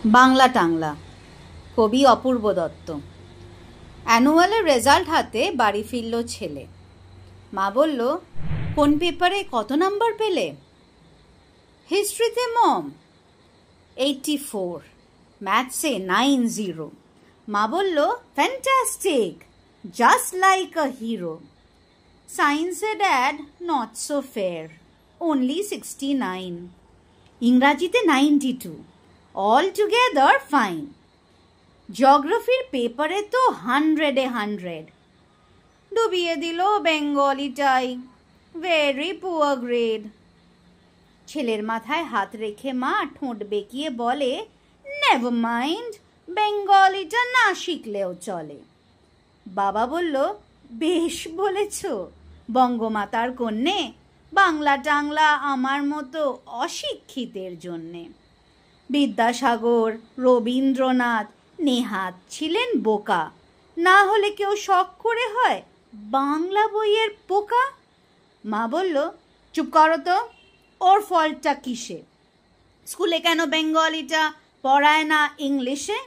বাংলা টাংলা, কবি অপূর্ব দত্ত। অ্যানুয়ালের রেজাল্ট হাতে বাড়ি ফিরল ছেলে। মা বলল, কোন পেপারে কত নাম্বার পেলে? হিস্ট্রিতে মম 84, ম্যাথসে 90। মা বলল, fantastic, just like a hero. সায়েন্সে dad not so fair, only 69। ইংরাজিতে 92, অল টুগেদার ফাইন। জিওগ্রাফির পেপারে তো 100 ডুবিয়ে দিল বেঙ্গলিটাই, ভেরি পুয়ার গ্রেড। ছেলের মাথায় হাত রেখে মা ঠোঁট বেঁকিয়ে বলে, নেভার মাইন্ড, বেঙ্গলিটা না শিখলেও চলে। বাবা বলল, বেশ বলেছ, বঙ্গমাতার কন্যে, বাংলা টাংলা আমার মতো অশিক্ষিতের জন্যে। বিদ্যাসাগর, রবীন্দ্রনাথ নেহাত ছিলেন বোকা, না হলে কেউ শখ করে হয় বাংলা বইয়ের পোকা। মা বলল, চুপ করো তো, ওর ফল্টটা কিসে? স্কুলে কেন বেঙ্গলিটা পড়ায় না ইংলিশে?